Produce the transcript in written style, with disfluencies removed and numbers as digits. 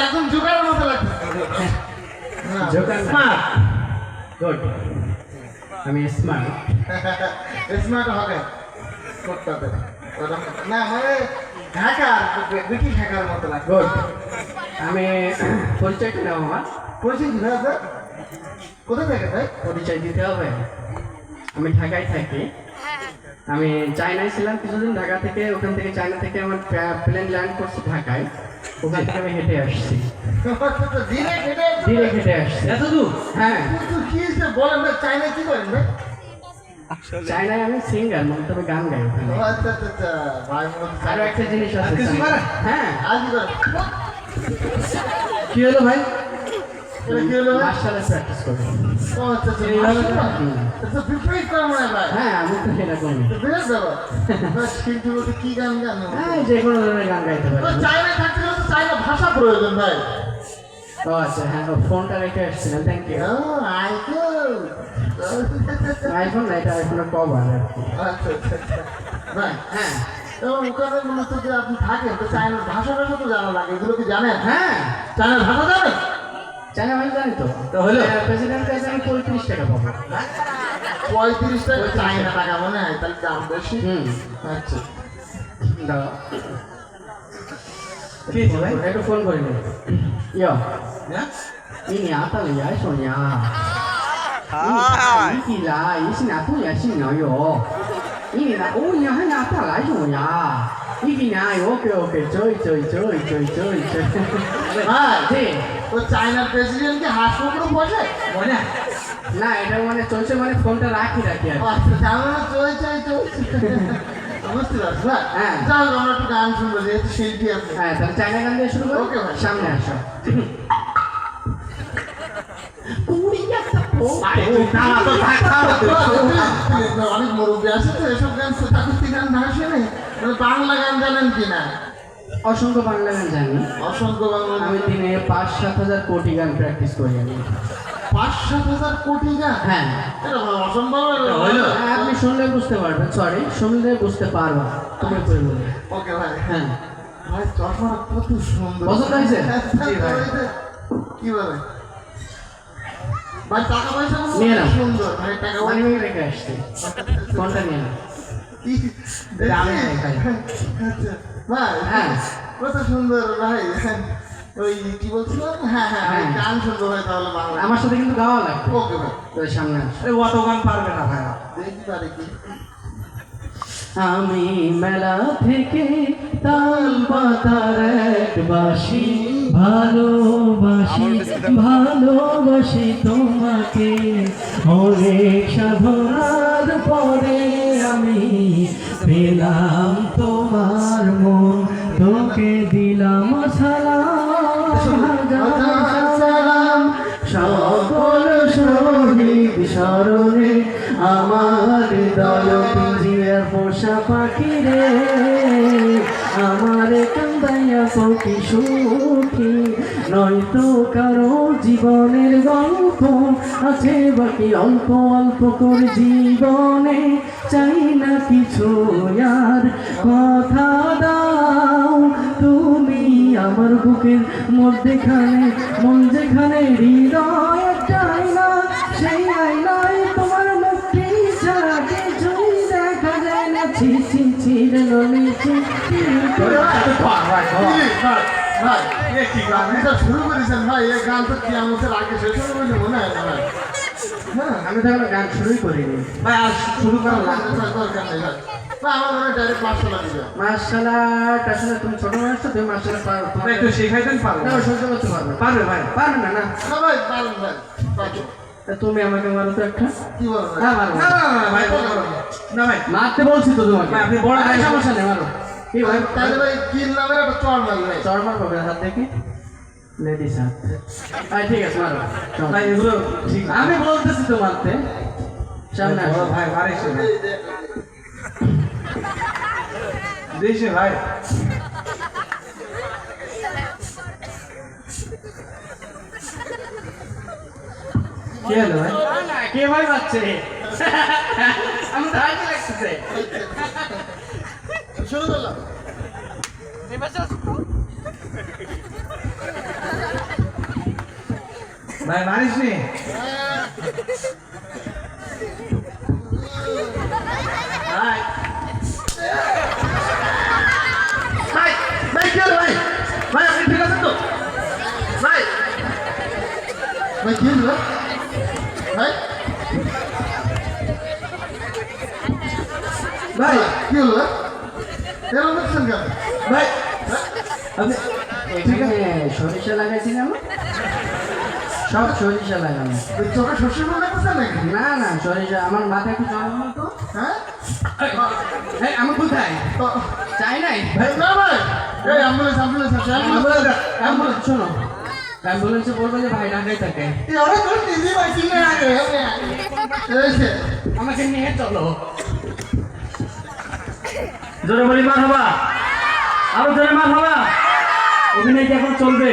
একদম জোগাড়ের মতো লাগছে। স্মার্ট গুড আমি স্মার্ট স্মার্ট হবে করতে হবে না মানে ঢাকার ব্রিটিশ ঢাকার মতো লাগছে। গুড আমি পরিচয়টা নেব আমার পরিচয় দিতে হবে কোথায় থেকে ভাই? পরিচয় দিতে হবে। আমি ঢাকায় থাকি, আমি চায়নায় ছিলাম কিছুদিন, ঢাকা থেকে ওখান থেকে চায়না থেকে আমার প্লেন ল্যান্ড করছে ঢাকায়, ওখান থেকে আমি হেঁটে আসছি, ডিরেক্ট হেঁটে আসছি। এত দূর? হ্যাঁ। কি বলেন ভাই, চায়নায় কি করেন ভাই? চায়নায় আমি সিঙ্গার, মানে তবে গান গাই ওখানে। আচ্ছা আচ্ছা আচ্ছা ভাই, আরো একটা জিনিস আছে। হ্যাঁ। আর কি করেন? কি হলো ভাই? কি হলো ভাই? মার্শাল আর্ট প্র্যাকটিস করি। ও আচ্ছা আচ্ছা, বিপরীত করেন মনে হয় ভাই। হ্যাঁ, আমি তো সেটা করি। বিরাট ব্যাপার। শিল্পী বলতে কি গান গান? হ্যাঁ, যে কোনো ধরনের গান গাইতে পারি। চায়নায় থাকতে গেলে তো চায়না ভাষা প্রয়োজন ভাই। ও আচ্ছা, হ্যাঁ, ফোনটা রেখে আসছিলাম, থ্যাংক ইউ। আইফোন না, এটা আইফোনের কভার আর কি। আচ্ছা আচ্ছা আচ্ছা ভাই, হ্যাঁ। এবং ওখানে মূলত যে আপনি থাকেন তো চায়নার ভাষা তো জানা লাগে, এগুলো কি জানেন? হ্যাঁ, চায়নার ভাষা জানেন? চায়না ভাই জানি তো। হলো প্রেসিডেন্ট কাছে আমি 35 টাকা পাবো। 35 টাকা চায়না টাকা মনে হয়, তাহলে দাম বেশি। আচ্ছা দাও। কি ভাই? একটু ফোন করে নিন। ইয়ো। ini apa ya soalnya? Ini gila, ini sih apa ya sih yo? Ini na, oh ya hanya apa lah soalnya? Ini na, oke oke, joy. ভাই জি, ও চায়নার প্রেসিডেন্টকে হাসপাতালে বসে মনে হয়? না এটা মানে চলছে, মানে ফোনটা রাখি আর কি। আচ্ছা জানো বুঝতে পারছি ভাই। হ্যাঁ। যাও আমরা একটু গান শুনবো, যেহেতু শিল্পী আপনি। হ্যাঁ, তাহলে চায়না গান দিয়ে শুরু করো। ওকে ভাই, সামনে আসো। অনেক মুরব্বী আছে তো, এসব গান কোথাকুস্তি গান না শুনে বাংলা গান জানেন কিনা? অসংখ্য বাংলা গান জানি। অসংখ্য বাংলা আমি দিনে 5-7 হাজার কোটি গান প্র্যাকটিস করি আমি। 5-7 হাজার কোটি গান? হ্যাঁ। এটা অসম্ভব। হ্যাঁ, আপনি শুনলে বুঝতে পারবেন, সরি শুনলে বুঝতে পারবা, তুমি করে বলি। ওকে ভাই। হ্যাঁ ভাই চশমাটা কত সুন্দর, পছন্দ হয়েছে? জি ভাই। কি বলে ভাই, টাকা পয়সা নিয়ে নাও। সুন্দর ভাই, টাকা মানি পয়সা ব্যাগ রেখে আসছি, ফোনটা নিয়ে নাও। এটা আমি দেখাই। আচ্ছা ভাই, হ্যাঁ। কত সুন্দর ভাই। ওই কি বলছিলাম, হ্যাঁ হ্যাঁ হ্যাঁ। গান শুনবো ভাই তাহলে বাংলা। আমার সাথে কিন্তু গাওয়া লাগবে। ওকে ভাই, তো সামনে আসো। অত গান পারবে না ভাই। দেখি পারে কি। আমি মেলা থেকে তাল পাতার এক বাসি ভালোবাসি তোমাকে, অনেক সাধনার পরে আমি পেলাম তোমার মন, তোকে দিলাম সালাম, সকল শহীদ স্মরণে আমার হৃদয় পিঞ্জিরার পোষা পাখি রে, আমার কান্দাইয়া সখী সুখী, নয়তো কারো জীবনের গল্প আছে বাকি, অল্প অল্প করে জীবনে চাই না কিছু আর, কথা দাও তুমি আমার বুকের মধ্যেখানে, মন যেখানে হৃদয় একটাই না, সেই আইনায় তোমার মুক্তি ছাড়া কিছুই দেখা যায় না, ছি রে নলিছি। ভাই কি গান এটা শুরু করেছেন ভাই? এই গান তো কি আমাদের আগে শেষ হবে বলে মনে হয় না ভাই। হ্যাঁ, আমি তো গান শুরুই করিনি ভাই আর শুরু করা লাগবে। দরকার নেই ভাই। আমার মনে হয় ডাইরেক্ট 500 লাগে যায়। মার্শাল্লাহ, আসলে তুমি ছোট মানুষ তো, তুমি মার্শাল্লাহ পারো, ভাই একটু শেখাইতেন পারবে? না সহ্য করতে পারবে। পারবে ভাই। পারবে না? না না ভাই, পারুন ভাই, পারুন। তা তুমি আমাকে মারো তো একটা। কি বলেন ভাই? হ্যাঁ মারো। না ভাই, না ভাই, মারতে বলছি তো তোমাকে। ভাই, আপনি বড় ভাই। সমস্যা নেই, মারো। কি ভাই? তাহলে ভাই কিল নামের একটা চড় মারি ভাই। চড় মারবো হাত দেখি, লেডিস হাত। ভাই ঠিক আছে, মারো। চল। ভাই এগুলো ঠিক না। আমি বলতেছি তো মারতে, সামনে আসো। ভাই মারিস না। দেশে ভাই কি হলো ভাই? কে ভাই মারছে? আমি তো হাসি লাগতেছে। শুরু করলাম। ভাই মারিস নি ভাই ভাই ভাই কি হলো ভাই ভাই আপনি ঠিক আছেন তো ভাই ভাই কি হলো ভাই ভাই কি হলো এরকম দেখছেন কেন ভাই আপনি এখানে সরিষা লাগাইছিলাম, সব সরিষা লাগানো। ওই চোখে শস্য ফুল দেখতেছেন নাকি না না সরিষা, আমার মাথায় একটু জল তো। হ্যাঁ এই আমি কোথায় তো চাই নাই। না ভাই এই অ্যাম্বুলেন্স অ্যাম্বুলেন্স আছে অ্যাম্বুলেন্স শোনো, অ্যাম্বুলেন্সে বলবো যে ভাই ঢাকায় থাকে, ওরা তো দিদি ভাই চিনে আগে এই যে আমাকে নিয়ে চলো। জোরে বলি মার হবা, আরো জোরে মার হবা। অভিনয় কি এখন চলবে?